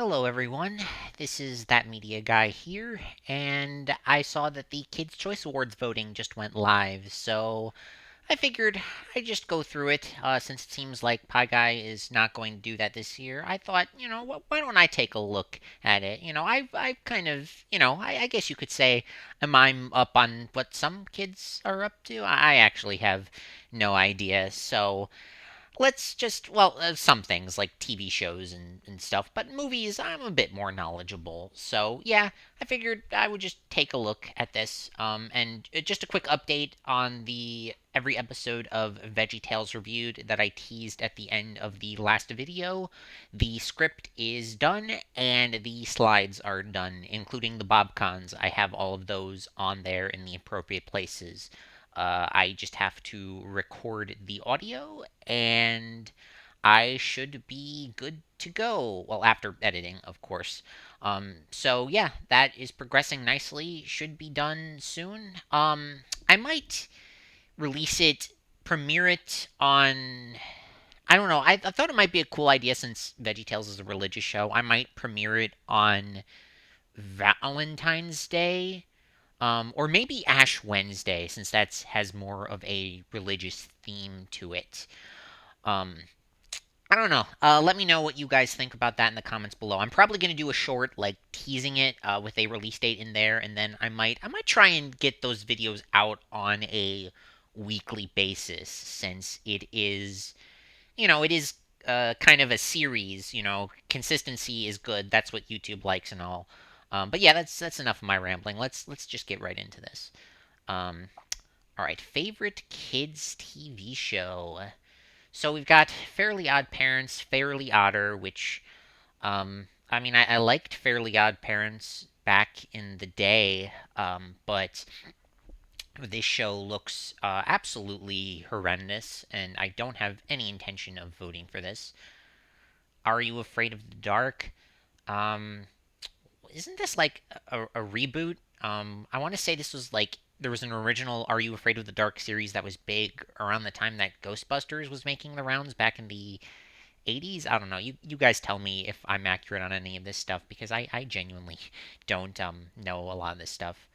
Hello, everyone. This is That Media Guy here, and I saw that the Kids' Choice Awards voting just went live, so I figured I'd just go through it. Since it seems like Pie Guy is not going to do that this year, I thought, why don't I take a look at it? I've kind of, I guess you could say I'm up on what some kids are up to. I actually have no idea, so let's just some things like TV shows and stuff, but movies I'm a bit more knowledgeable. So yeah, I figured I would just take a look at this. And just a quick update on the every episode of Veggie Tales Reviewed that I teased at the end of the last video. The script is done and the slides are done, including the BobCons. I have all of those on there in the appropriate places. I just have to record the audio and I should be good to go. Well, after editing, of course. So yeah, that is progressing nicely. Should be done soon. I might release it, premiere it on. I don't know. I thought it might be a cool idea since VeggieTales is a religious show. I might premiere it on Valentine's Day, or maybe Ash Wednesday, since that has more of a religious theme to it. Um, I don't know. Let me know what you guys think about that in the comments below. I'm probably gonna do a short, like teasing it, with a release date in there, and then I might try and get those videos out on a weekly basis, since it is kind of a series. Consistency is good. That's what YouTube likes and all. But yeah, that's enough of my rambling. Let's just get right into this. Um, all right, favorite kids TV show. So we've got Fairly Odd Parents, Fairly Odder, which I mean, I liked Fairly Odd Parents back in the day, but this show looks absolutely horrendous, and I don't have any intention of voting for this. Are You Afraid of the Dark? Um, isn't this like a reboot? I want to say this was like there was an original Are You Afraid of the Dark series that was big around the time that Ghostbusters was making the rounds back in the 80s. I don't know. You guys tell me if I'm accurate on any of this stuff, because I genuinely don't know a lot of this stuff.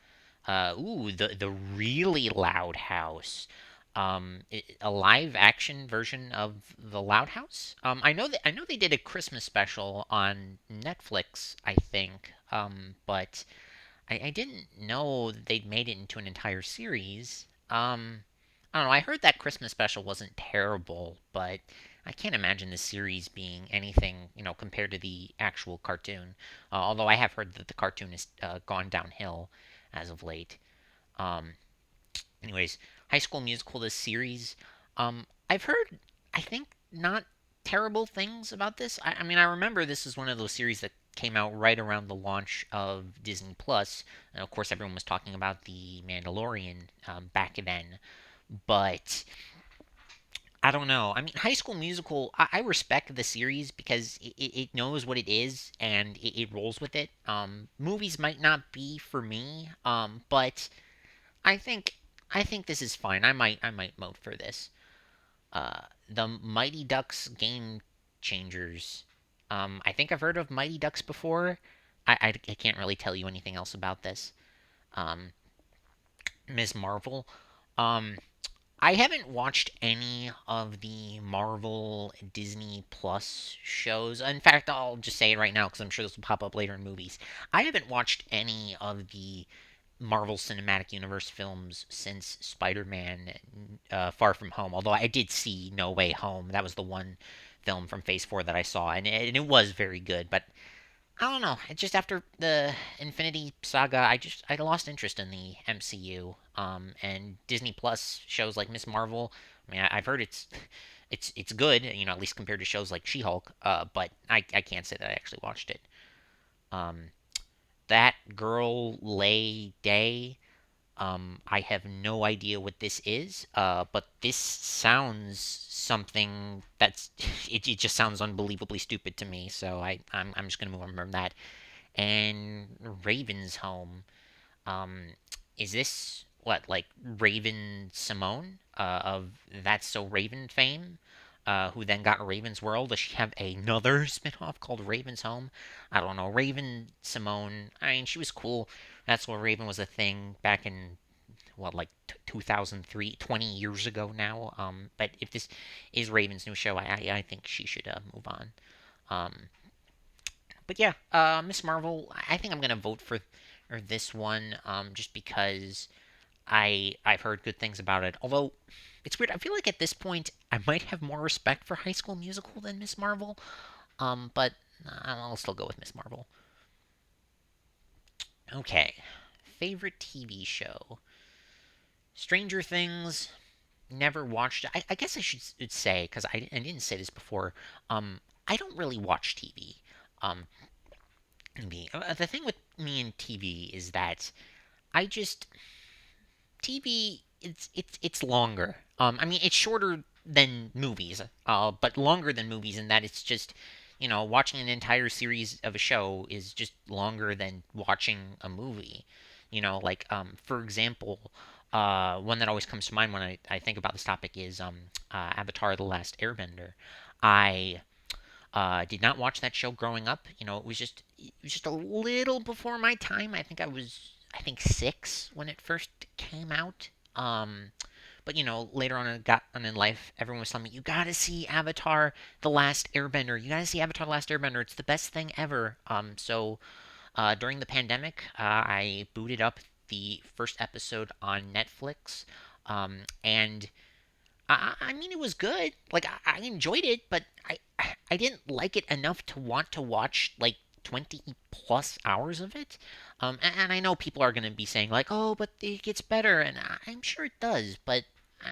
The really loud house. A live action version of the Loud House. I know they did a Christmas special on Netflix, I think. But I didn't know they'd made it into an entire series. I don't know. I heard that Christmas special wasn't terrible, but I can't imagine the series being anything, compared to the actual cartoon. Although I have heard that the cartoon has gone downhill as of late. Um, Anyways, High School Musical, this series. I've heard, I think, not terrible things about this. I mean, I remember this is one of those series that came out right around the launch of Disney Plus, and of course, everyone was talking about the Mandalorian back then. But I don't know. I mean, High School Musical, I respect the series because it knows what it is and it rolls with it. Movies might not be for me, but I think I think this is fine. I might vote for this. The Mighty Ducks Game Changers. I think I've heard of Mighty Ducks before. I can't really tell you anything else about this. Um, Ms. Marvel. Um, I haven't watched any of the Marvel Disney Plus shows. In fact, I'll just say it right now because I'm sure this will pop up later in movies. I haven't watched any of the Marvel Cinematic Universe films since Spider-Man Far From Home. Although I did see No Way Home. That was the one film from Phase 4 that I saw, and it was very good. But I don't know. It just after the Infinity Saga, I lost interest in the MCU. And Disney Plus shows like Miss Marvel. I mean, I've heard it's good. At least compared to shows like She-Hulk. But I can't say that I actually watched it. Um, that Girl Lay Day. I have no idea what this is, but this sounds something that's it just sounds unbelievably stupid to me. So I'm just gonna move on from that. And Raven's Home. Um, is this what like Raven Simone of That's So Raven fame? who then got Raven's World. Does she have another spinoff called Raven's Home? I don't know. Raven Simone. I mean, she was cool. That's where Raven was a thing back in what, like 2003, 20 years ago now. But if this is Raven's new show, I think she should move on. Um, but yeah, Miss Marvel. I think I'm gonna vote for this one. Just because I've heard good things about it. Although it's weird. I feel like at this point I might have more respect for High School Musical than Miss Marvel. But I'll still go with Miss Marvel. Okay. Favorite TV show? Stranger Things. Never watched. I guess I should say, because I didn't say this before. I don't really watch TV. Um, the thing with me and TV is that I just TV, it's longer. I mean, it's shorter than movies, but longer than movies in that it's just, watching an entire series of a show is just longer than watching a movie. Like, for example, one that always comes to mind when I think about this topic is Avatar: The Last Airbender. I did not watch that show growing up. It was just a little before my time. I think 6 when it first came out. But later on got on in life, everyone was telling me you gotta see Avatar: The Last Airbender. You gotta see Avatar: The Last Airbender. It's the best thing ever. So during the pandemic, I booted up the first episode on Netflix, and I mean, it was good. Like I enjoyed it, but I didn't like it enough to want to watch like 20 plus hours of it. And I know people are going to be saying like, "Oh, but it gets better," and I'm sure it does. But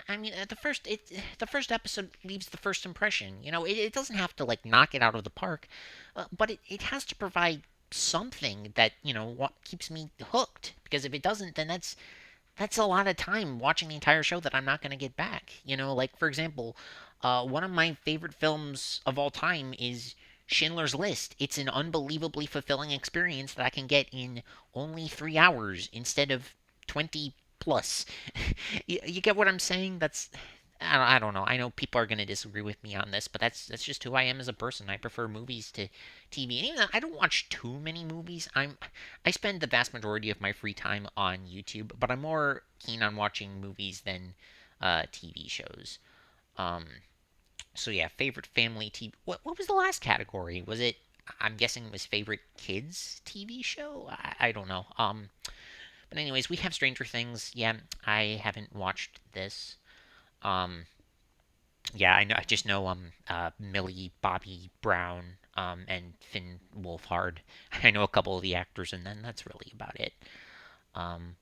I mean, at the first episode leaves the first impression. It doesn't have to like knock it out of the park, but it has to provide something that what keeps me hooked. Because if it doesn't, then that's a lot of time watching the entire show that I'm not going to get back. Like for example, one of my favorite films of all time is Schindler's List. It's an unbelievably fulfilling experience that I can get in only 3 hours instead of 20 plus. You get what I'm saying? I don't know. I know people are going to disagree with me on this, but that's just who I am as a person. I prefer movies to TV. And even though I don't watch too many movies, I spend the vast majority of my free time on YouTube, but I'm more keen on watching movies than TV shows. Um, so yeah, favorite family TV. What was the last category? Was it? I'm guessing it was favorite kids TV show. I don't know. But anyways, we have Stranger Things. Yeah, I haven't watched this. Um, yeah, I know. I just know Millie Bobby Brown and Finn Wolfhard. I know a couple of the actors, and then that's really about it. Um,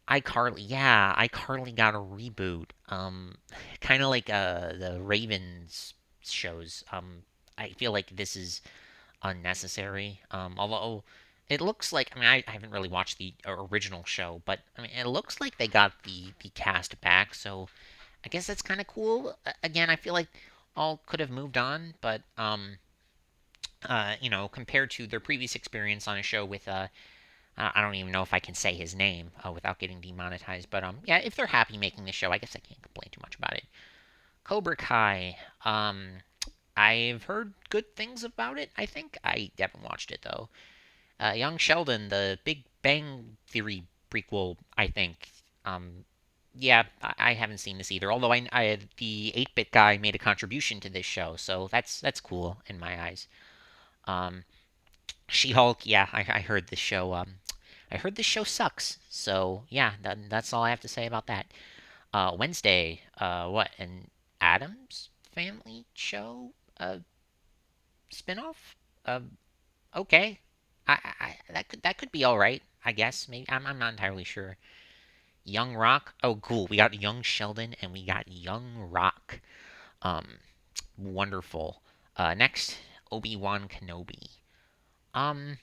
iCarly, yeah, iCarly got a reboot. Kind of like the Ravens shows. I feel like this is unnecessary. Although it looks like, I mean, I haven't really watched the original show, but I mean, it looks like they got the cast back, so I guess that's kind of cool. Again, I feel like all could have moved on, but compared to their previous experience on a show with I don't even know if I can say his name without getting demonetized, but yeah, if they're happy making the show, I guess I can't complain too much about it. Cobra Kai, I've heard good things about it. I think I haven't watched it though. Young Sheldon, the Big Bang Theory prequel, I think. Um, yeah, I haven't seen this either. Although the 8-bit guy made a contribution to this show, so that's cool in my eyes. Um, She-Hulk, yeah, I heard this show. I heard this show sucks. So yeah, that's all I have to say about that. Wednesday, what an Adams Family show, spinoff. Uh, okay, that could be all right. I guess maybe I'm not entirely sure. Young Rock. Oh, cool. We got Young Sheldon and we got Young Rock. Um, wonderful. Next, Obi-Wan Kenobi. Um,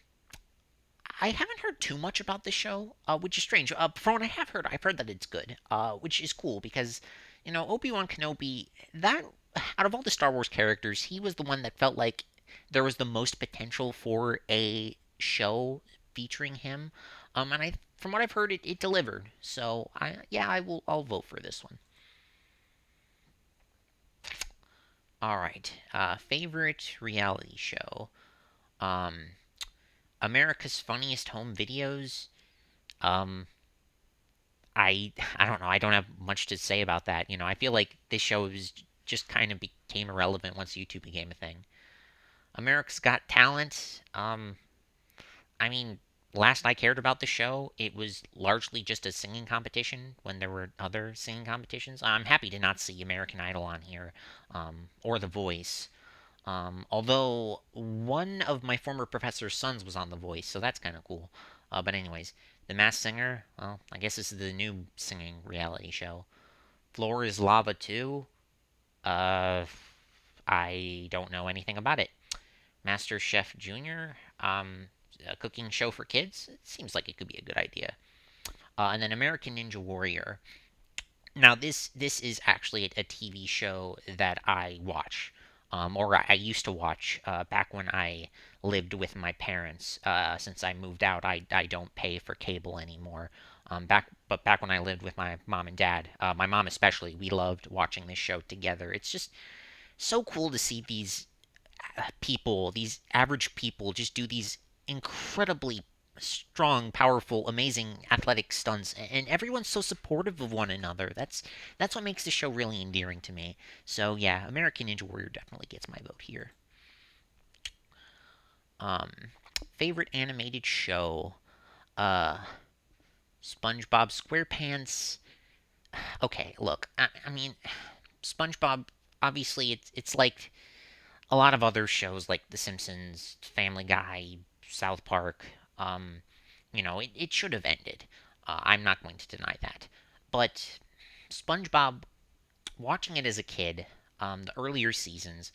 I haven't heard too much about this show, which is strange. From what I have heard, I've heard that it's good, which is cool because, Obi-Wan Kenobi, that, out of all the Star Wars characters, he was the one that felt like there was the most potential for a show featuring him. And from what I've heard, it delivered. So, I'll vote for this one. All right. Favorite reality show? Um, America's Funniest Home Videos. Um, I don't know. I don't have much to say about that. I feel like this show is just kind of became irrelevant once YouTube became a thing. America's Got Talent. I mean, last I cared about the show, it was largely just a singing competition when there were other singing competitions. I'm happy to not see American Idol on here, or The Voice. Although one of my former professor's sons was on The Voice, so that's kind of cool. But anyways, The Masked Singer. Well, I guess this is the new singing reality show. Floor is Lava 2. Uh, I don't know anything about it. Master Chef Junior. A cooking show for kids. It seems like it could be a good idea. And then American Ninja Warrior. Now this is actually a TV show that I watch, or I used to watch back when I lived with my parents. Since I moved out, I don't pay for cable anymore. Back when I lived with my mom and dad, my mom especially, we loved watching this show together. It's just so cool to see these people, these average people, just do these incredibly strong, powerful, amazing athletic stunts, and everyone's so supportive of one another. That's what makes the show really endearing to me. So yeah, American Ninja Warrior definitely gets my vote here. Um, Favorite animated show? Uh, SpongeBob SquarePants. Okay, look, I mean, SpongeBob. Obviously, it's like a lot of other shows like The Simpsons, Family Guy, South Park. Um, it should have ended. I'm not going to deny that. But SpongeBob, watching it as a kid, the earlier seasons,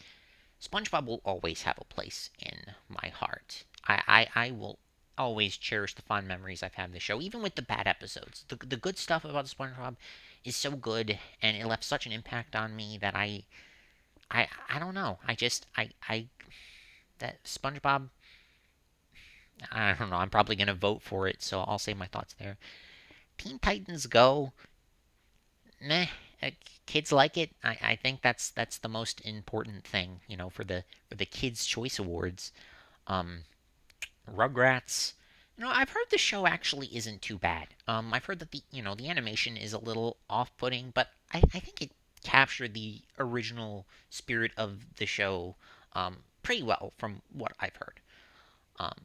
SpongeBob will always have a place in my heart. I will always cherish the fond memories I've had of the show, even with the bad episodes. The good stuff about SpongeBob is so good, and it left such an impact on me that I don't know. I that SpongeBob. I don't know. I'm probably gonna vote for it, so I'll say my thoughts there. Teen Titans Go. Meh. uh, Kids like it. I think that's the most important thing, for the Kids Choice Awards. Um, Rugrats. I've heard the show actually isn't too bad. I've heard that the animation is a little off-putting, but I think it captured the original spirit of the show pretty well from what I've heard.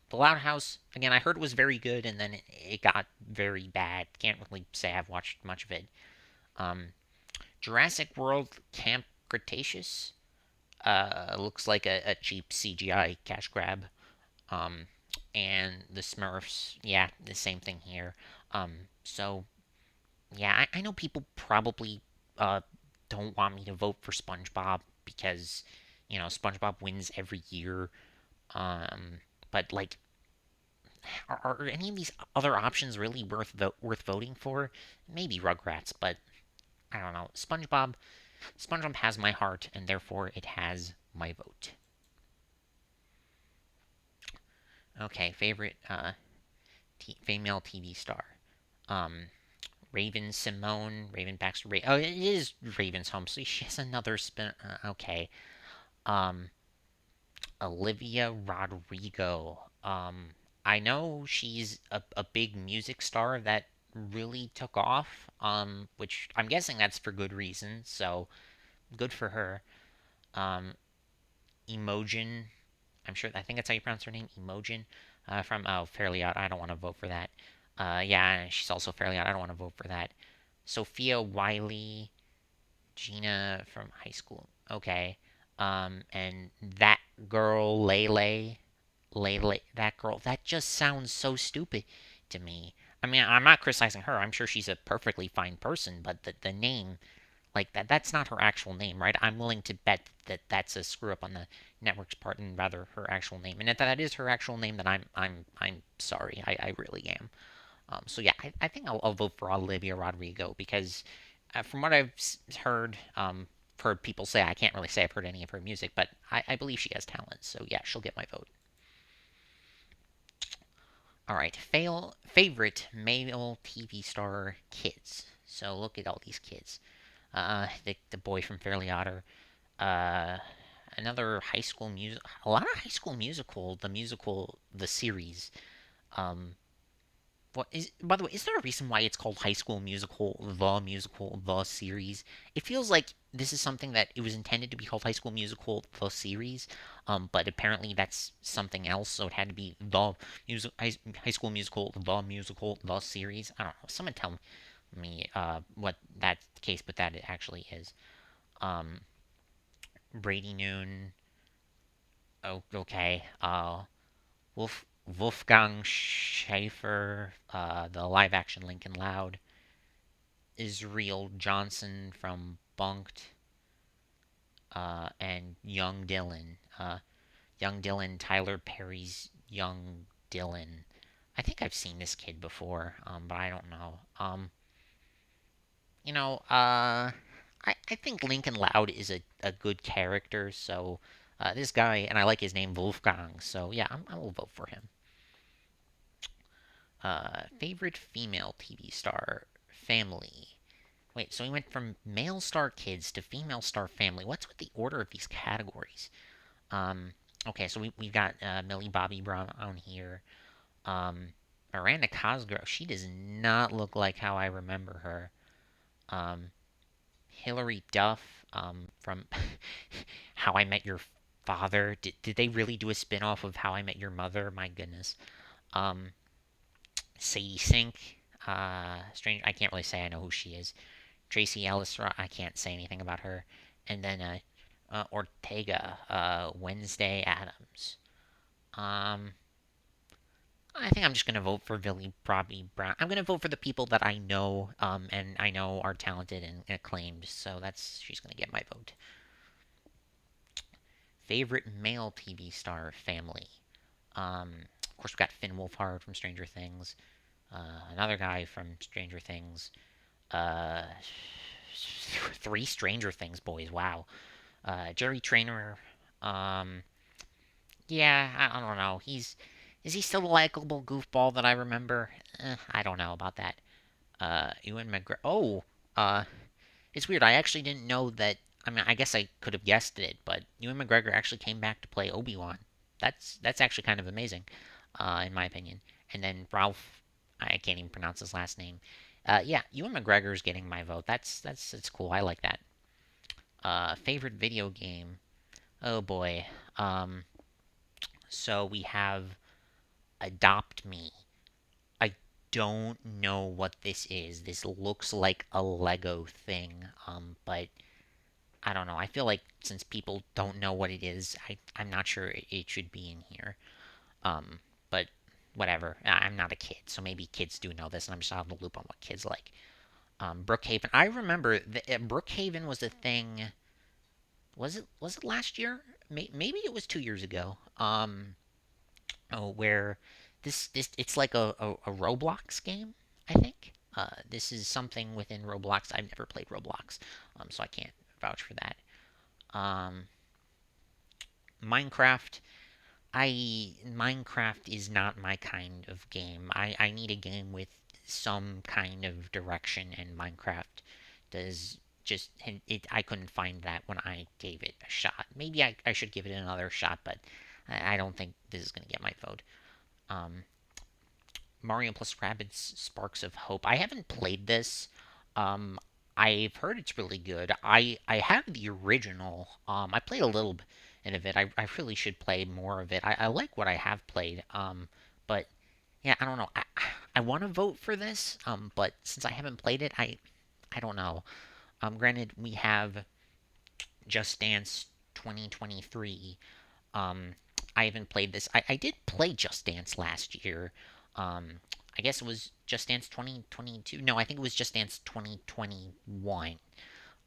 The Loud House, again, I heard was very good, and then it got very bad. Can't really say I've watched much of it. Um, Jurassic World Camp Cretaceous looks like a cheap CGI cash grab. Um, and the Smurfs, yeah, the same thing here. So yeah, I know people probably uh, don't want me to vote for SpongeBob because SpongeBob wins every year. Um, but like, are any of these other options really worth voting for? Maybe Rugrats, but I don't know. SpongeBob has my heart, and therefore it has my vote. Okay, favorite female TV star. Um, Raven Simone, Raven Baxter. Oh, it is Raven's home, so she has another spin. Okay. Um, Olivia Rodrigo. I know she's a big music star that really took off. Which I'm guessing that's for good reason. So good for her. Um, Imogen. I think that's how you pronounce her name. Imogen. From Fairly Odd. I don't want to vote for that. Yeah, she's also Fairly Odd. I don't want to vote for that. Sophia Wiley, Gina from high school. Okay. And that girl, Lele, that girl, that just sounds so stupid to me. I mean, I'm not criticizing her. I'm sure she's a perfectly fine person, but the name, like that's not her actual name, right? I'm willing to bet that that's a screw up on the network's part and rather her actual name. And if that is her actual name, then I'm sorry. I really am. So yeah, I think I'll vote for Olivia Rodrigo because from what I've heard, heard people say, I can't really say I've heard any of her music, but I believe she has talent. So yeah, she'll get my vote. All right, favorite male TV star kids. So look at all these kids. The boy from Fairly Odd, Uh, another High School Music. A lot of High School Musical. The musical, the series. Um, what is? By the way, is there a reason why it's called High School Musical, the series? It feels like this is something that it was intended to be called High School Musical, the series. But apparently that's something else, so it had to be the High School Musical, the series. I don't know. Someone tell me what that case, but that it actually is. Um, Brady Noon. Oh, okay. Wolfgang Schaefer, the live action Lincoln Loud, Israel Johnson from Bunked, and Young Dylan. Young Dylan, Tyler Perry's Young Dylan. I think I've seen this kid before, but I don't know. You know, I think Lincoln Loud is a good character, so this guy, and I like his name, Wolfgang, so yeah, I will vote for him. Favorite female TV star family. Wait, so we went from male star kids to female star family. What's with the order of these categories? Um, okay, so we've got Millie Bobby Brown on here. Um, Miranda Cosgrove, she does not look like how I remember her. Um, Hilary Duff from How I Met Your Father. Did they really do a spin off of How I Met Your Mother? My goodness. Um, Sadie Sink. Strange. I can't really say I know who she is. Tracy Ellis. I can't say anything about her. And then Ortega. Wednesday Adams. Um, I think I'm just gonna vote for Billy Bobby Brown. I'm gonna vote for the people that I know, and I know are talented and acclaimed. So that's she's gonna get my vote. Favorite male TV star family. Of course, we got Finn Wolfhard from Stranger Things. Another guy from Stranger Things. Uh, three Stranger Things boys. Wow. Jerry Trainer. Um, yeah, I don't know. Is he still the likable goofball that I remember? I don't know about that. Ewan McGregor. Oh, uh, it's weird. I actually didn't know that. I mean, I guess I could have guessed it, but Ewan McGregor actually came back to play Obi-Wan. That's actually kind of amazing, in my opinion. And then Ralph, I can't even pronounce his last name. Yeah, Ewan McGregor is getting my vote. That's cool. I like that. Favorite video game. Oh boy. Um, so we have Adopt Me. I don't know what this is. This looks like a Lego thing, but I don't know. I feel like since people don't know what it is, I'm not sure it should be in here. But whatever. I'm not a kid, so maybe kids do know this, and I'm just out of the loop on what kids like. Brookhaven. I remember that Brookhaven was a thing. Was it last year? Maybe it was 2 years ago. Where this it's like a Roblox game. I think. This is something within Roblox. I've never played Roblox, so I can't vouch for that. Um, Minecraft. Minecraft is not my kind of game. I need a game with some kind of direction, and Minecraft does just it. I couldn't find that when I gave it a shot. Maybe I should give it another shot, but I don't think this is gonna get my vote. Um, Mario plus Rabbids Sparks of Hope. I haven't played this. Um, I've heard it's really good. I have the original. I played a little bit of it. I really should play more of it. I like what I have played. But yeah, I don't know. I want to vote for this. But since I haven't played it, I don't know. Granted, we have Just Dance 2023. um, I haven't played this. I did play Just Dance last year. I guess it was Just Dance 2022. No, I think it was Just Dance 2021.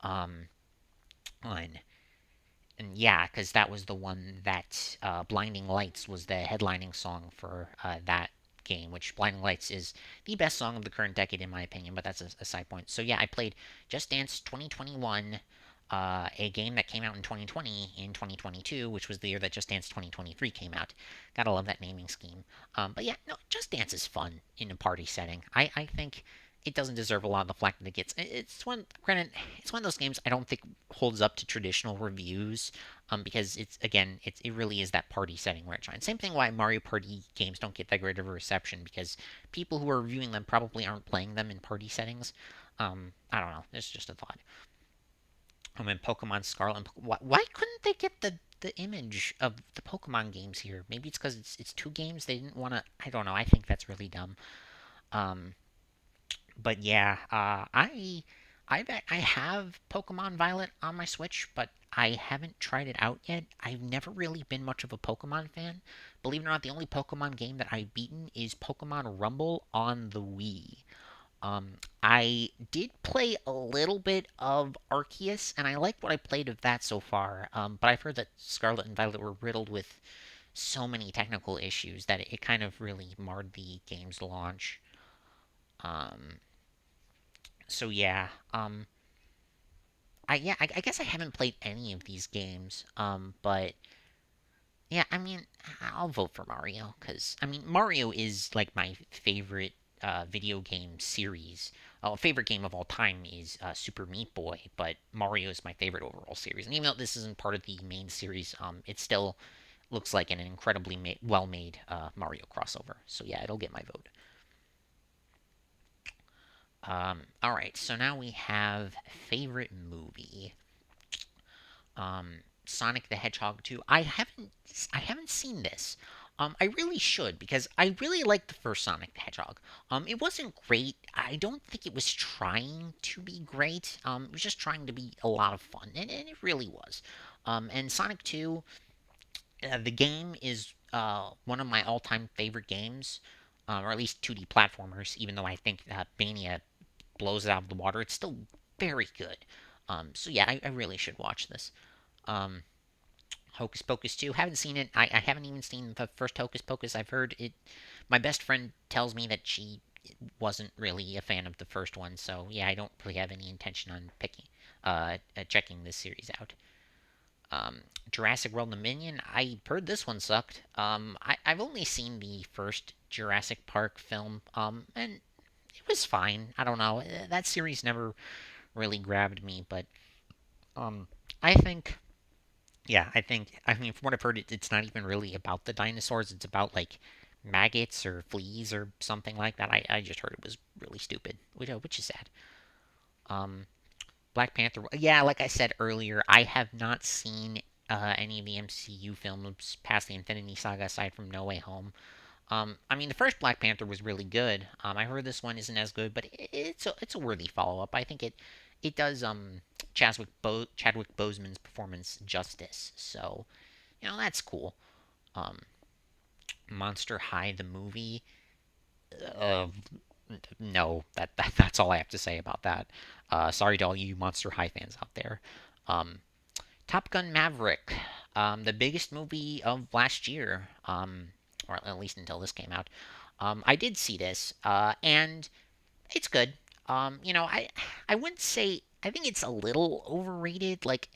Um, on and yeah, because that was the one that Blinding Lights was the headlining song for that game, which Blinding Lights is the best song of the current decade, in my opinion, but that's a side point. So yeah, I played Just Dance 2021, a game that came out in 2020 in 2022, which was the year that Just Dance 2023 came out. Gotta love that naming scheme. But yeah, no, Just Dance is fun in a party setting. I think it doesn't deserve a lot of the flack that it gets. It's one, granted, it's one of those games I don't think holds up to traditional reviews, because it's again, it really is that party setting where it shines. Same thing why Mario Party games don't get that great of a reception because people who are reviewing them probably aren't playing them in party settings. I don't know. It's just a thought. In Pokemon Scarlet, why couldn't they get the image of the Pokemon games here? Maybe it's because it's two games. They didn't want to. I don't know. I think that's really dumb. Um, but yeah, I have Pokemon Violet on my Switch, but I haven't tried it out yet. I've never really been much of a Pokemon fan. Believe it or not, the only Pokemon game that I've beaten is Pokemon Rumble on the Wii. I did play a little bit of Arceus, and I like what I played of that so far. But I've heard that Scarlet and Violet were riddled with so many technical issues that it kind of really marred the game's launch. Um, so yeah, I guess I haven't played any of these games. But yeah, I mean, I'll vote for Mario because I mean Mario is like my favorite video game series. Favorite game of all time is Super Meat Boy, but Mario is my favorite overall series. And even though this isn't part of the main series, it still looks like an incredibly well-made Mario crossover. So yeah, it'll get my vote. All right, so now we have favorite movie. Sonic the Hedgehog 2. I haven't seen this. I really should because I really liked the first Sonic the Hedgehog. It wasn't great. I don't think it was trying to be great. It was just trying to be a lot of fun, and it really was. And Sonic 2, the game is one of my all-time favorite games, or at least 2D platformers. Even though I think Mania blows it out of the water, it's still very good. So yeah, I really should watch this. Um, Hocus Pocus 2. Haven't seen it. I haven't even seen the first Hocus Pocus. I've heard it. My best friend tells me that she wasn't really a fan of the first one, so yeah, I don't really have any intention on checking this series out. Um, Jurassic World Dominion. I heard this one sucked. I've only seen the first Jurassic Park film, and it was fine. I don't know. That series never really grabbed me, but um, I think I mean, from what I've heard, it's not even really about the dinosaurs. It's about like maggots or fleas or something like that. I just heard it was really stupid, which is sad. Um, Black Panther. Yeah, like I said earlier, I have not seen any of the MCU films past the Infinity Saga aside from No Way Home. I mean, the first Black Panther was really good. I heard this one isn't as good, but it's a worthy follow up. I think it does Chadwick Boseman's performance justice. So that's cool. Um, Monster High the movie. Uh, no, that's all I have to say about that. Sorry to all you Monster High fans out there. Um, Top Gun Maverick, the biggest movie of last year, or at least until this came out. I did see this, and it's good. I wouldn't say I think it's a little overrated. Like,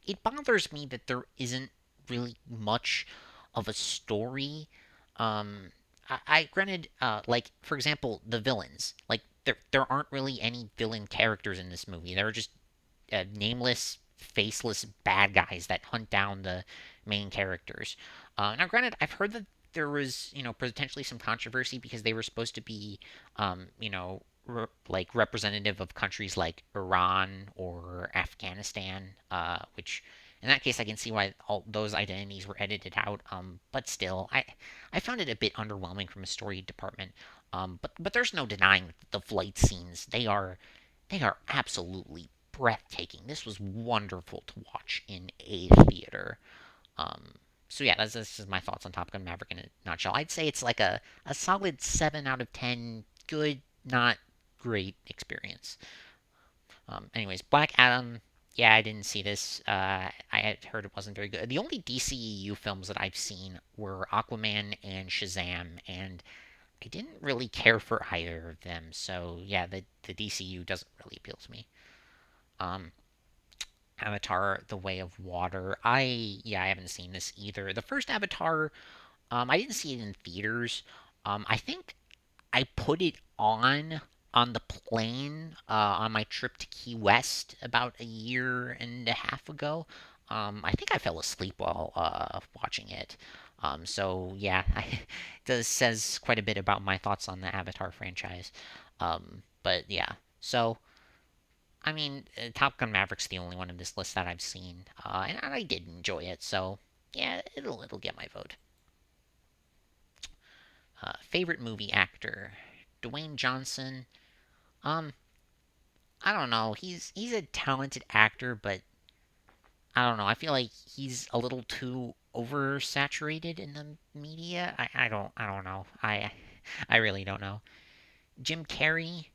it bothers me that there isn't really much of a story. I granted, like for example, the villains. Like there aren't really any villain characters in this movie. There are just nameless, faceless bad guys that hunt down the main characters. Now, granted, I've heard that there was, potentially some controversy because they were supposed to be, like representative of countries like Iran or Afghanistan, which in that case I can see why all those identities were edited out. But still, I found it a bit underwhelming from a story department. But there's no denying the flight scenes. They are absolutely breathtaking. This was wonderful to watch in a theater. Um, so yeah, that's just my thoughts on Top Gun Maverick in a nutshell. I'd say it's like a solid 7 out of 10. Good, not great experience. Anyways, Black Adam. Yeah, I didn't see this. I had heard it wasn't very good. The only DCEU films that I've seen were Aquaman and Shazam, and I didn't really care for either of them. So yeah, the DCU doesn't really appeal to me. Um, Avatar: The Way of Water. I haven't seen this either. The first Avatar, I didn't see it in theaters. I think I put it on on the plane on my trip to Key West about a year and a half ago. I think I fell asleep while watching it. So yeah, it does says quite a bit about my thoughts on the Avatar franchise. But yeah, so I mean, Top Gun Maverick's the only one in this list that I've seen, and I did enjoy it. So yeah, it'll get my vote. Favorite movie actor, Dwayne Johnson. Um, I don't know. He's a talented actor, but I don't know. I feel like he's a little too oversaturated in the media. I don't know. I really don't know. Jim Carrey.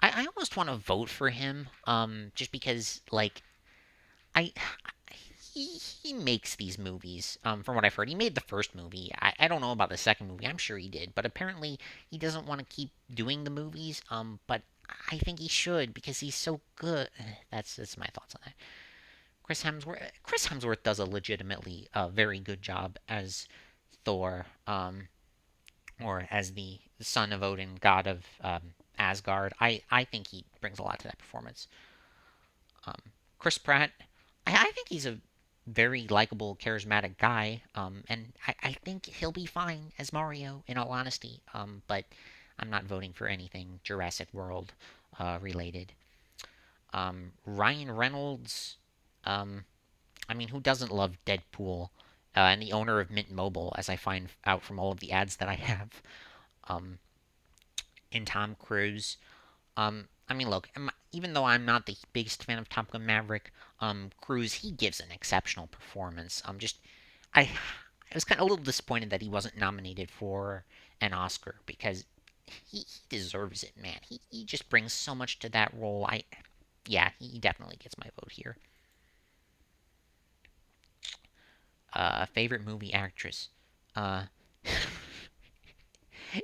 I almost want to vote for him. Just because like I he makes these movies. From what I've heard, he made the first movie. I don't know about the second movie. I'm sure he did, but apparently he doesn't want to keep doing the movies. But I think he should because he's so good. That's my thoughts on that. Chris Hemsworth does a legitimately very good job as Thor, or as the son of Odin, god of Asgard. I think he brings a lot to that performance. Um, Chris Pratt, I think he's a very likable, charismatic guy, and I think he'll be fine as Mario, in all honesty. But I'm not voting for anything Jurassic World related. Ryan Reynolds, um, I mean, who doesn't love Deadpool? And the owner of Mint Mobile, as I find out from all of the ads that I have. Um, and Tom Cruise. I mean, look, even though I'm not the biggest fan of Top Gun Maverick, Cruise he gives an exceptional performance. I was kind of a little disappointed that he wasn't nominated for an Oscar because he deserves it, man. He just brings so much to that role. Yeah, he definitely gets my vote here. Favorite movie actress. Uh,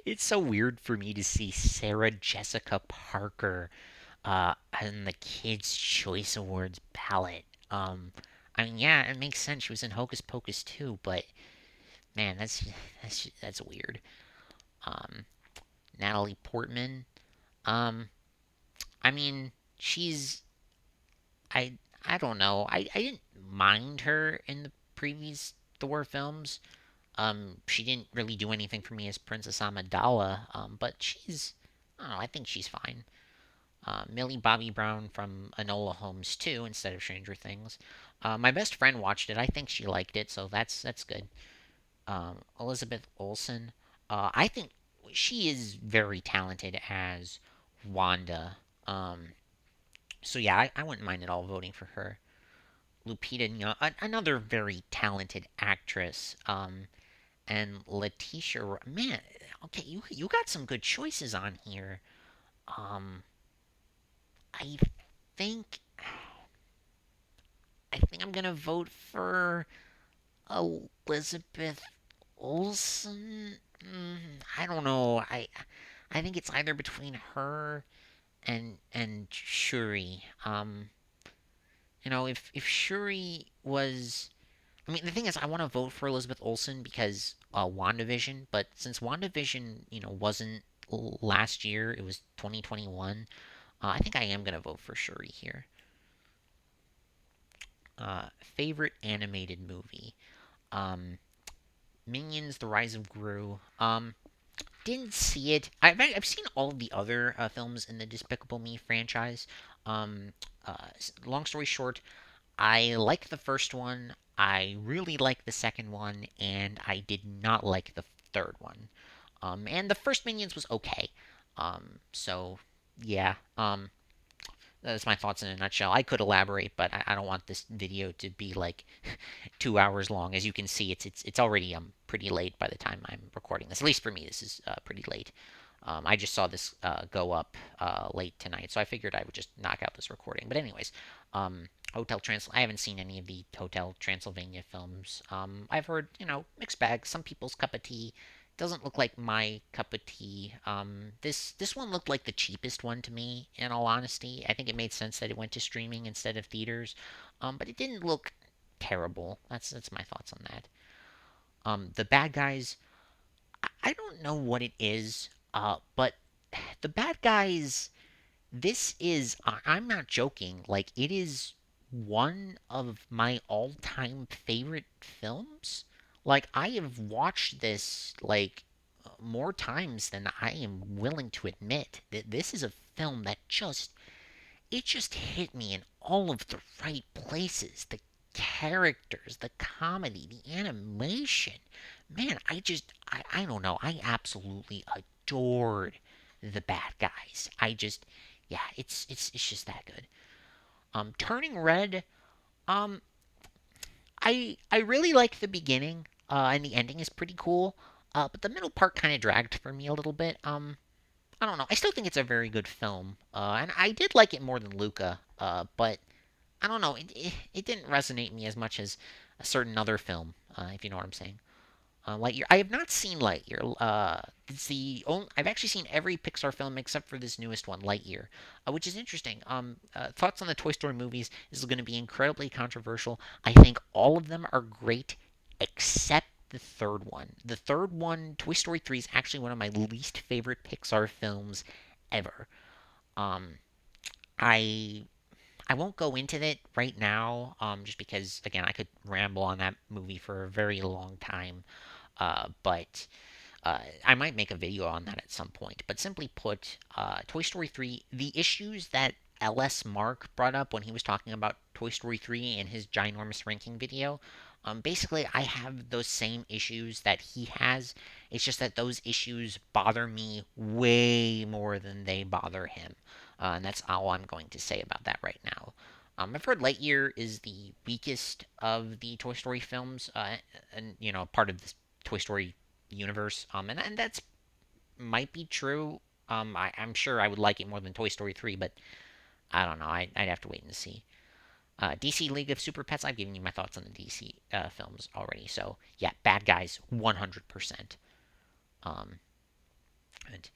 it's so weird for me to see Sarah Jessica Parker on the Kids' Choice Awards ballot. I mean, yeah, it makes sense. She was in Hocus Pocus too, but man, that's weird. Um, Natalie Portman. Um, I mean, she's I I don't know. I didn't mind her in the previous Thor films. She didn't really do anything for me as Princess Amidala. But I don't know. I think she's fine. Millie Bobby Brown from Enola Holmes 2 instead of Stranger Things. My best friend watched it. I think she liked it, so that's good. Elizabeth Olsen. I think she is very talented as Wanda. Um, so yeah, I wouldn't mind at all voting for her. Lupita Nyong'o, another very talented actress. And Letitia, man, okay, you got some good choices on here. Um, I think I think I'm gonna vote for Elizabeth Olsen. I don't know. I think it's either between her and Shuri. If Shuri was, I mean, the thing is, I want to vote for Elizabeth Olsen because WandaVision, but since WandaVision, wasn't last year, it was 2021. I think I am gonna vote for Shuri here. Favorite animated movie. Um, Minions: The Rise of Gru. Didn't see it. I've seen all of the other films in the Despicable Me franchise. Um, Long story short, I like the first one. I really like the second one, and I did not like the third one. And the first Minions was okay. So yeah. That's my thoughts in a nutshell. I could elaborate, but I don't want this video to be like 2 hours long. As you can see, it's already pretty late by the time I'm recording this. At least for me, this is pretty late. I just saw this go up late tonight, so I figured I would just knock out this recording. But anyways, I haven't seen any of the Hotel Transylvania films. I've heard mixed bag. Some people's cup of tea. Doesn't look like my cup of tea. This one looked like the cheapest one to me. In all honesty, I think it made sense that it went to streaming instead of theaters. But it didn't look terrible. That's my thoughts on that. The bad guys. I don't know what it is. But The Bad Guys, this is, I'm not joking, like, it is one of my all time favorite films. Like, I have watched this, like, more times than I am willing to admit. That this is a film that it just hit me in all of the right places. The characters, the comedy, the animation. Man, I don't know. I absolutely adored the bad guys. Yeah, it's just that good. Turning Red. Um, I really like the beginning. And the ending is pretty cool. But the middle part kind of dragged for me a little bit. I don't know. I still think it's a very good film. And I did like it more than Luca. But I don't know. It didn't resonate me as much as a certain other film, if you know what I'm saying. Lightyear. I have not seen Lightyear. It's the only, I've actually seen every Pixar film except for this newest one, Lightyear, which is interesting. Thoughts on the Toy Story movies is going to be incredibly controversial. I think all of them are great except the third one. The third one, Toy Story 3, is actually one of my least favorite Pixar films ever. Um, I I won't go into it right now, just because again I could ramble on that movie for a very long time. But I might make a video on that at some point. But simply put, Toy Story 3, the issues that LS Mark brought up when he was talking about Toy Story 3 in his ginormous ranking video, basically, I have those same issues that he has. It's just that those issues bother me way more than they bother him. And that's all I'm going to say about that right now. I've heard Lightyear is the weakest of the Toy Story films, and part of this Toy Story universe. And that's might be true. I'm sure I would like it more than Toy Story 3, but I don't know. I'd have to wait and see. DC League of Super Pets. I've given you my thoughts on the DC films already. So yeah, bad guys, 100%. Um, and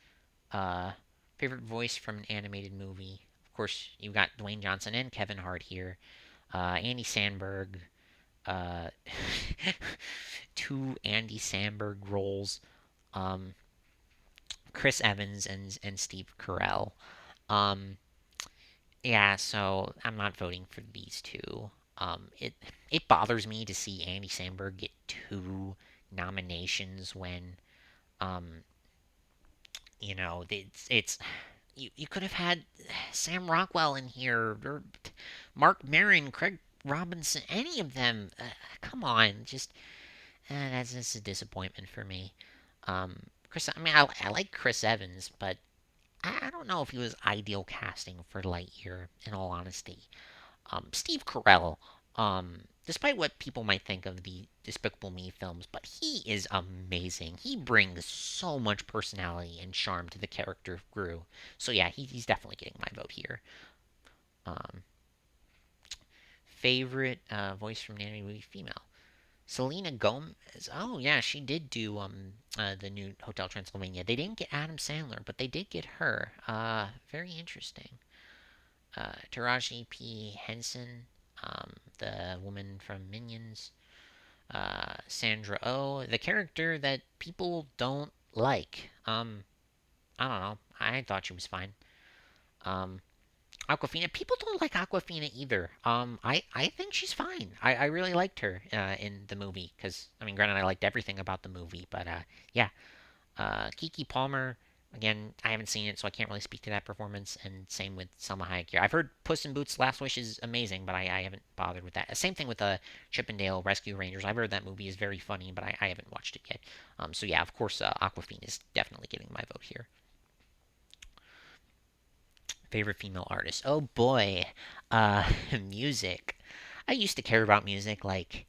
favorite voice from an animated movie. Of course, you got Dwayne Johnson and Kevin Hart here. Andy Samberg. Uh, two Andy Samberg roles. Um, Chris Evans and Steve Carell. Um, yeah, so I'm not voting for these two. It bothers me to see Andy Samberg get two nominations when um it's you could have had Sam Rockwell in here or Mark Maron, Craig Robinson, any of them. Come on, just that's just a disappointment for me. Chris, I mean, I like Chris Evans, but I don't know if he was ideal casting for Lightyear, in all honesty. Steve Carell, despite what people might think of the Despicable Me films, but he is amazing. He brings so much personality and charm to the character of Gru. So yeah, he's definitely getting my vote here. Um, favorite voice from an anime movie female. Selena Gomez. Oh yeah, she did do the new Hotel Transylvania. They didn't get Adam Sandler, but they did get her. Very interesting. Taraji P Henson, the woman from Minions. Sandra Oh, the character that people don't like. I don't know. I thought she was fine. Um, Aquafina. People don't like Aquafina either. I think she's fine. I really liked her in the movie because I mean, granted, I liked everything about the movie, but yeah. Kiki Palmer. Again, I haven't seen it, so I can't really speak to that performance. And same with Selma Hayek here. I've heard Puss in Boots: Last Wish is amazing, but I haven't bothered with that. Same thing with Chippendale Rescue Rangers. I've heard that movie is very funny, but I haven't watched it yet. So yeah, of course, Aquafina is definitely getting my vote here. Favorite female artist? Oh boy, music. I used to care about music like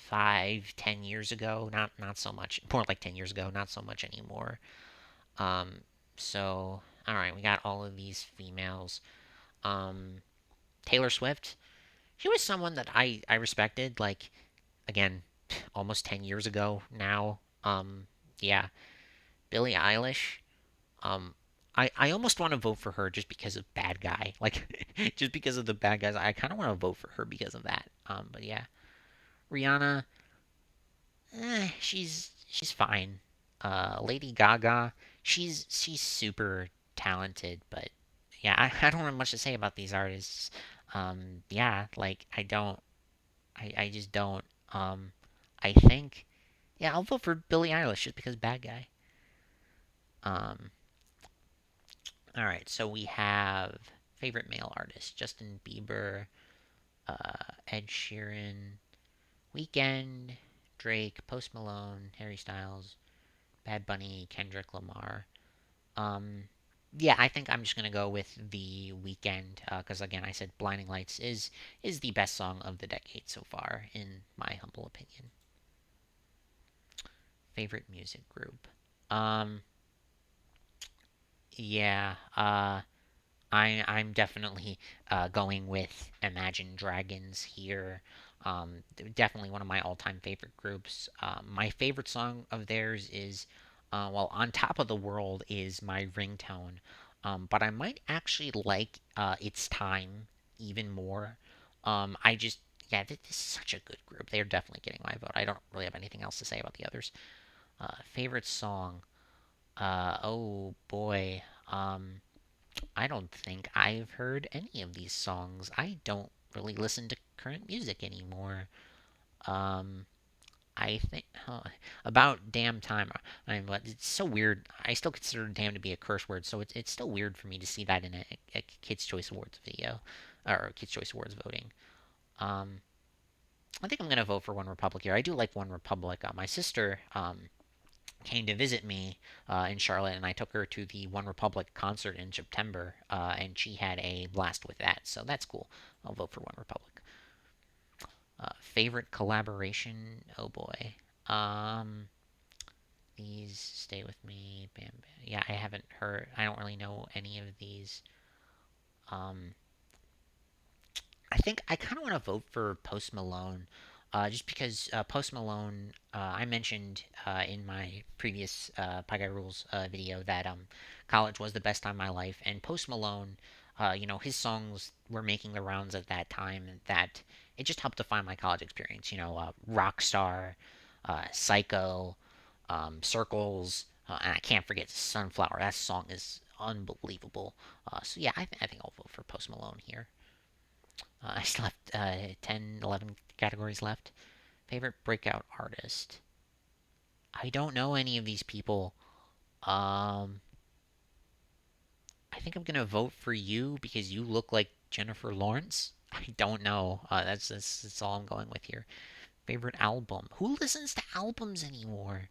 5, 10 years ago. Not so much. More like 10 years ago. Not so much anymore. Um, so all right, we got all of these females. Um, Taylor Swift. She was someone that I respected. Like again, almost 10 years ago now. Yeah, Billie Eilish. Um, I almost want to vote for her just because of Bad Guy. Like just because of the bad guys. I kind of want to vote for her because of that. But yeah, Rihanna. She's fine. Lady Gaga. she's super talented, but yeah, I don't have much to say about these artists. Yeah, like I just don't. Um, I think, yeah, I'll vote for Billie Eilish just because bad guy. Um, all right, so we have favorite male artist: Justin Bieber, Ed Sheeran, Weekend, Drake, Post Malone, Harry Styles, Bad Bunny, Kendrick Lamar. Um, yeah, I think I'm just gonna go with the Weekend because again, I said "Blinding Lights" is the best song of the decade so far, in my humble opinion. Favorite music group. Um, yeah. I'm definitely going with Imagine Dragons here. Definitely one of my all-time favorite groups. My favorite song of theirs is, well, "On Top of the World" is my ringtone. But I might actually like "It's Time" even more. I just, yeah, this is such a good group. They're definitely getting my vote. I don't really have anything else to say about the others. Favorite song? Oh boy. I don't think I've heard any of these songs. I don't really listen to current music anymore. Um, I think about damn time. I mean, but it's so weird. I still consider damn to be a curse word, so it's still weird for me to see that in a Kids Choice Awards video or Kids Choice Awards voting. Um, I think I'm gonna vote for One Republic here. I do like One Republic. My sister came to visit me in Charlotte, and I took her to the One Republic concert in September, and she had a blast with that. So that's cool. I'll vote for One Republic. Favorite collaboration? Oh boy. Um, these stay with me. Bam, bam. Yeah, I haven't heard. I don't really know any of these. Um, I think I kind of want to vote for Post Malone, just because Post Malone. I mentioned in my previous Pie Guy Rules video that college was the best time of my life, and Post Malone, his songs were making the rounds at that time, and that it just helped define my college experience. Rockstar, Psycho, Circles, and I can't forget Sunflower. That song is unbelievable. So yeah, I think I'll vote for Post Malone here. I still have 10, 11 categories left. Favorite breakout artist. I don't know any of these people. Um, I think I'm gonna vote for you because you look like Jennifer Lawrence. I don't know. That's all I'm going with here. Favorite album. Who listens to albums anymore?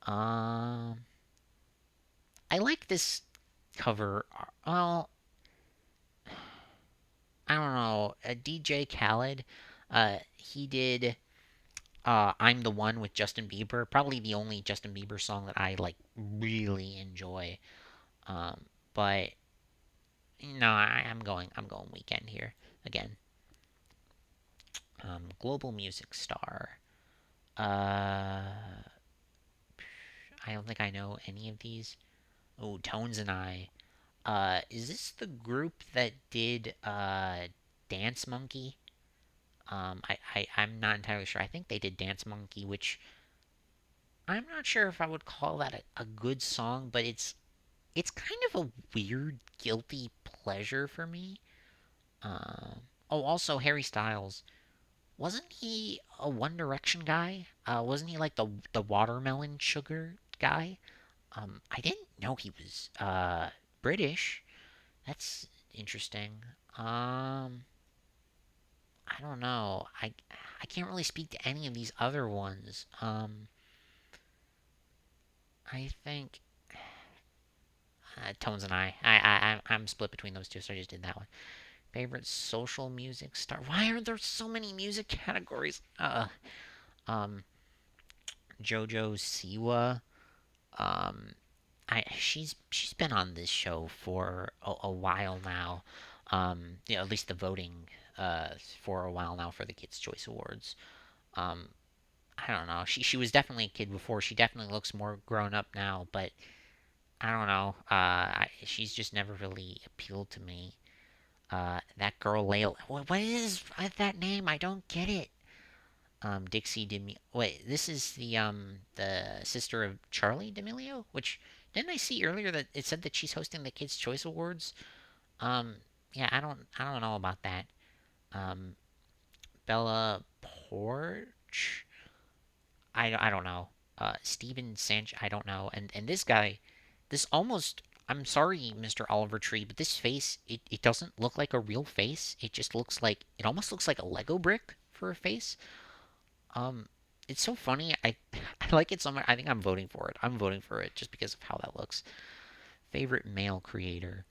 Um, I like this cover. Well, I don't know. DJ Khaled. He did "I'm the One" with Justin Bieber. Probably the only Justin Bieber song that I like really enjoy. But no, I'm going Weekend here again. Global music star. Uh, I don't think I know any of these. Oh, Tones and I. Is this the group that did Dance Monkey? I'm not entirely sure. I think they did Dance Monkey, which I'm not sure if I would call that a good song, but it's kind of a weird, guilty pleasure for me. Oh, also Harry Styles. Wasn't he a One Direction guy? Wasn't he like the watermelon sugar guy? I didn't know he was British. That's interesting. I don't know. I can't really speak to any of these other ones. I think Tones and I'm split between those two, so I just did that one. Favorite social music star. Why are there so many music categories? Um, JoJo Siwa. Um, she's been on this show for a while now. At least the voting for a while now for the Kids Choice Awards. Um, I don't know. She was definitely a kid before. She definitely looks more grown up now, but I don't know. She's just never really appealed to me. That girl Layla. What is that name? I don't get it. Dixie D'Amelio. Wait, this is the sister of Charlie D'Amelio. Which Didn't I see earlier that it said that she's hosting the Kids Choice Awards? Um, yeah, I don't know about that. Um, Bella Porch, I don't know. Steven Sanch, I don't know. And this guy, this almost. I'm sorry, Mr. Oliver Tree, but this face, it doesn't look like a real face. It just looks like it almost looks like a Lego brick for a face. Um, it's so funny. I like it so much. I think I'm voting for it. I'm voting for it just because of how that looks. Favorite male creator,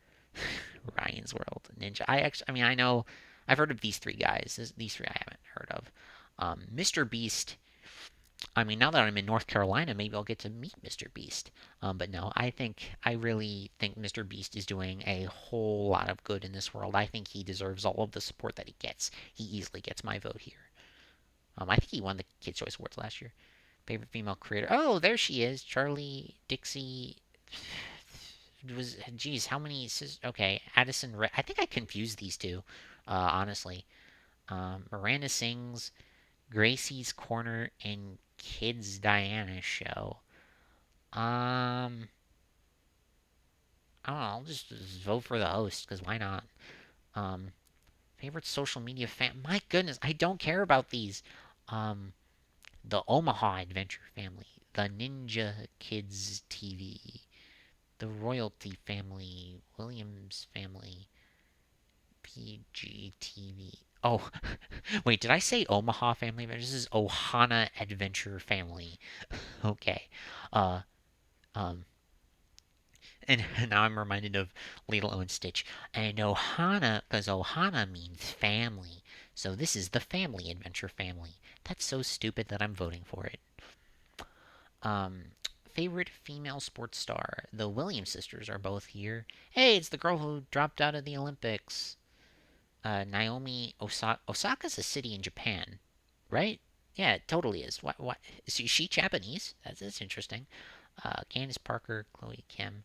Ryan's World Ninja. I mean, I know, I've heard of these three guys. These three I haven't heard of. Mr. Beast. I mean, now that I'm in North Carolina, maybe I'll get to meet Mr. Beast. But no, I really think Mr. Beast is doing a whole lot of good in this world. I think he deserves all of the support that he gets. He easily gets my vote here. I think he won the Kids' Choice Awards last year. Favorite female creator. Oh, there she is. Charlie Dixie. Was, geez, how many? Okay, Addison. I think I confused these two, honestly. Miranda Sings, Gracie's Corner, and Kids Diana Show. Um, I don't know. I'll just vote for the host because why not? Um, favorite social media fan. My goodness, I don't care about these. Um, the Omaha Adventure Family, the Ninja Kids TV, the Royalty Family, Williams Family, PGTV. Oh, wait, did I say Omaha Family? This is Ohana Adventure Family. Okay. Uh, um, and now I'm reminded of Lilo and Stitch. And Ohana, because Ohana means family. So this is the Family Adventure Family. That's so stupid that I'm voting for it. Favorite female sports star. The Williams sisters are both here. Hey, it's the girl who dropped out of the Olympics. Naomi Osaka. Osaka's a city in Japan, right? Yeah, it totally is. What? Is she Japanese? That's interesting. Candace Parker, Chloe Kim.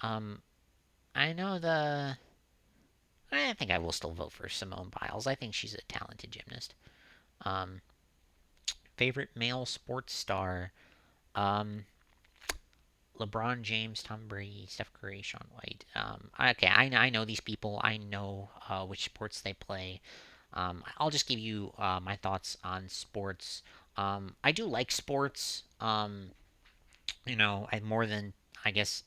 Um, I know the. I think I will still vote for Simone Biles. I think she's a talented gymnast. Um, favorite male sports star. Um, LeBron James, Tom Brady, Steph Curry, Shaun White. Okay, I know these people. I know which sports they play. I'll just give you my thoughts on sports. I do like sports. I more than I guess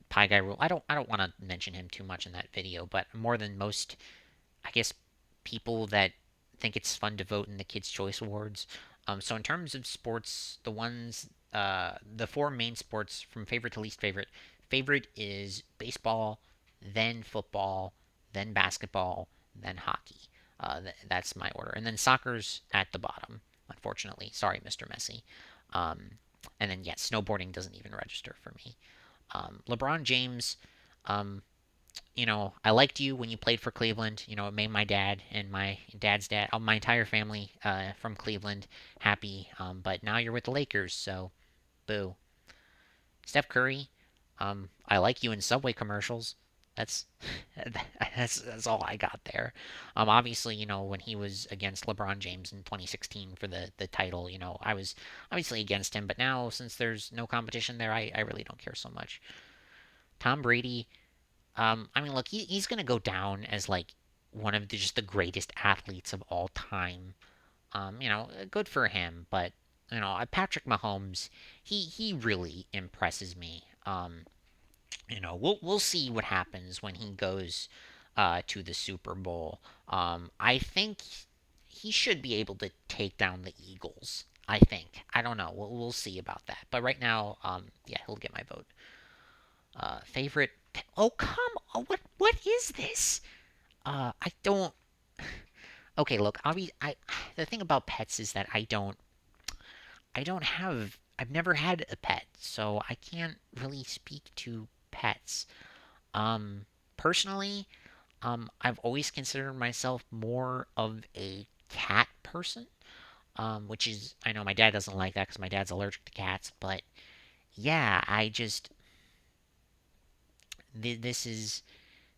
Pie Guy Rule. I don't want to mention him too much in that video, but more than most I guess people that think it's fun to vote in the Kids' Choice Awards. So in terms of sports, the four main sports from favorite to least favorite. Favorite is baseball, then football, then basketball, then hockey. That's my order, and then soccer's at the bottom. Unfortunately, sorry, Mr. Messi. Um, and then snowboarding doesn't even register for me. LeBron James. Um, I liked you when you played for Cleveland. It made my dad and my dad's dad, my entire family from Cleveland happy. But now you're with the Lakers, so boo. Steph Curry, I like you in Subway commercials. That's that's all I got there. Obviously, when he was against LeBron James in 2016 for the title, I was obviously against him. But now, since there's no competition there, I really don't care so much. Tom Brady, I mean, look, he's gonna go down as like one of just the greatest athletes of all time. Good for him, but Patrick Mahomes, he really impresses me. We'll see what happens when he goes to the Super Bowl. I think he should be able to take down the Eagles. I think. I don't know. We'll see about that. But right now, yeah, he'll get my vote. Favorite. Oh come on! What is this? I don't. Okay, look. I. The thing about pets is that I don't have. I've never had a pet, so I can't really speak to pets. Um, Personally, I've always considered myself more of a cat person. Which is I know my dad doesn't like that because my dad's allergic to cats, but yeah, this is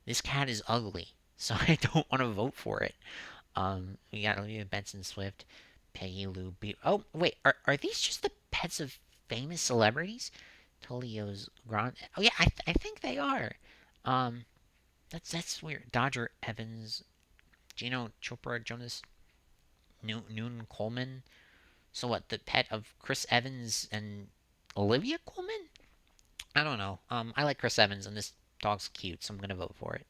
this cat is ugly, so I don't want to vote for it. We got Olivia Benson Swift, Peggy Lou. Oh, wait, are these just the pets of famous celebrities? Tulio's Grand. Oh yeah, I think they are. Um, that's weird. Dodger Evans, Gino Chopra, Jonas Noon Coleman. So what? The pet of Chris Evans and Olivia Coleman? I don't know. I like Chris Evans, and this dog's cute, so I'm gonna vote for it.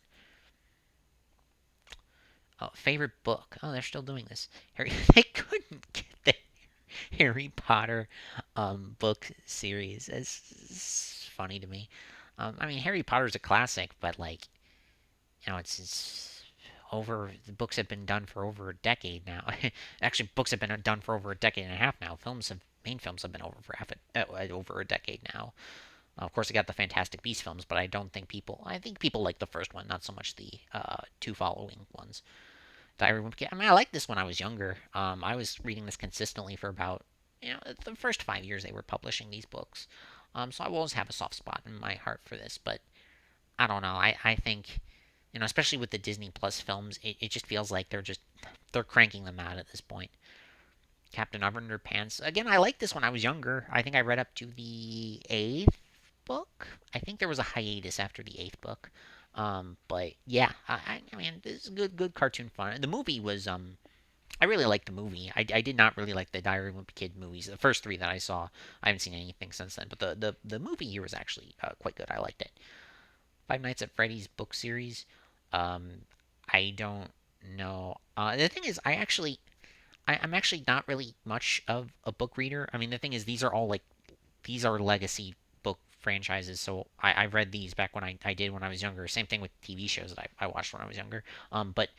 Oh, favorite book? Oh, they're still doing this. Harry, they couldn't get the Harry Potter book series. It's funny to me. I mean, Harry Potter's a classic, but like, it's over. The books have been done for over a decade now. Actually, books have been done for over a decade and a half now. Main films have been over for over a decade now. Of course, I got the Fantastic Beasts films, but I don't think people. I think people like the first one, not so much the two following ones. Diary of a Wimpy Kid. I mean, I liked this when I was younger. I was reading this consistently for about the first 5 years they were publishing these books. So I will always have a soft spot in my heart for this, but I don't know. I think especially with the Disney Plus films, it just feels like they're cranking them out at this point. Captain Underpants. Again, I liked this when I was younger. I think I read up to the eighth book. I think there was a hiatus after the eighth book. But yeah, I mean, this is good cartoon fun. The movie was I really liked the movie. I did not really like the Diary of a Wimpy Kid movies. The first three that I saw, I haven't seen anything since then. But the movie here was actually quite good. I liked it. Five Nights at Freddy's book series. Um, I don't know. The thing is, I'm actually not really much of a book reader. I mean, the thing is, these are legacy book franchises. So I've read these back I did when I was younger. Same thing with TV shows that I watched when I was younger. But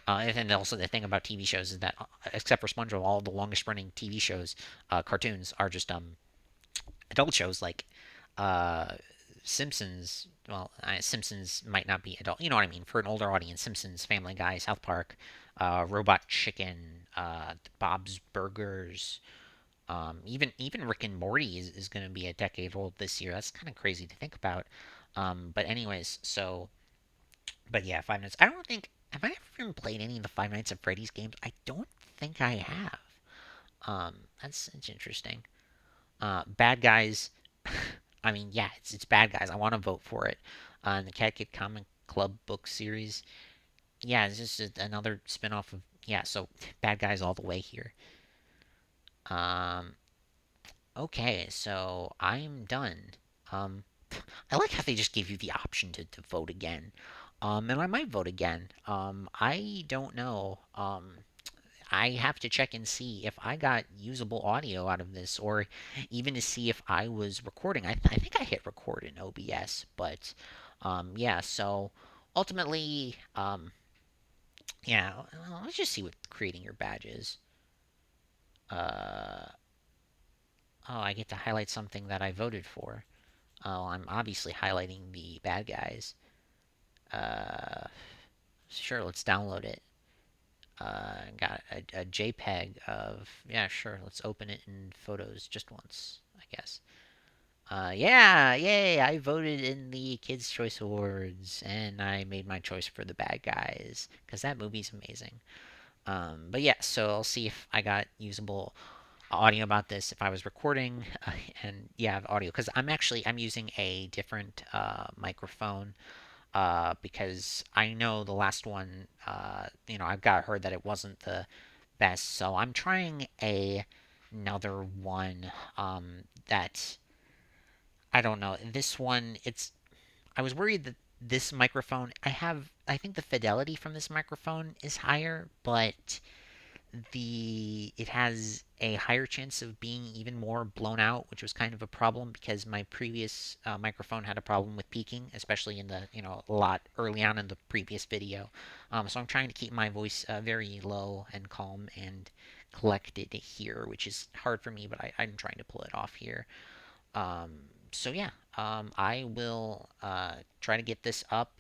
and also the thing about TV shows is that except for SpongeBob, all the longest running TV shows, cartoons are just adult shows like uh, Simpsons. Well, Simpsons might not be adult. You know what I mean? For an older audience, Simpsons, Family Guy, South Park, Robot Chicken, Bob's Burgers, even Rick and Morty is going to be a decade old this year. That's kind of crazy to think about. But anyways, but yeah, Five Nights. I don't think have I ever even played any of the Five Nights at Freddy's games. I don't think I have. That's interesting. Bad Guys. I mean, yeah, it's Bad Guys. I want to vote for it. And the Cat Kid Comic Club book series. Yeah, it's just another spin-off of yeah. So Bad Guys all the way here. Um, okay, so I'm done. Um, I like how they just give you the option to vote again. And I might vote again. I don't know. I have to check and see if I got usable audio out of this, or even to see if I was recording. I think I hit record in OBS, but yeah. So ultimately, yeah. Well, let's just see what creating your badge is. Uh, oh, I get to highlight something that I voted for. Oh, I'm obviously highlighting the bad guys. Uh, sure, let's download it. Got a JPEG of yeah, sure. Let's open it in Photos just once, I guess. Yeah, yay! I voted in the Kids' Choice Awards, and I made my choice for the bad guys because that movie's amazing. But yeah, so I'll see if I got usable audio about this if I was recording, and yeah, I have audio because I'm using a different microphone because I know the last one, I've got heard that it wasn't the best, so I'm trying another one that I don't know. This one, I was worried that this microphone, I think the fidelity from this microphone is higher, but it has a higher chance of being even more blown out, which was kind of a problem because my previous microphone had a problem with peaking, especially in the a lot early on in the previous video. So I'm trying to keep my voice very low and calm and collected here, which is hard for me, but I'm trying to pull it off here. Um, so yeah, I will try to get this up.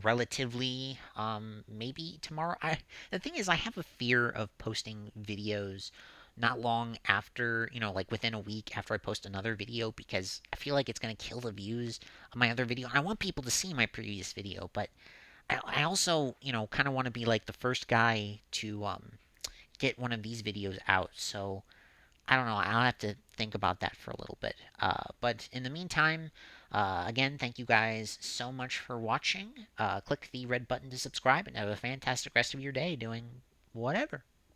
Relatively maybe tomorrow. The thing is I have a fear of posting videos not long after, like within a week after I post another video because I feel like it's going to kill the views of my other video. I want people to see my previous video, but I also, kind of want to be like the first guy to get one of these videos out. So I don't know. I'll have to think about that for a little bit. But in the meantime, again, thank you guys so much for watching. Click the red button to subscribe and have a fantastic rest of your day doing whatever.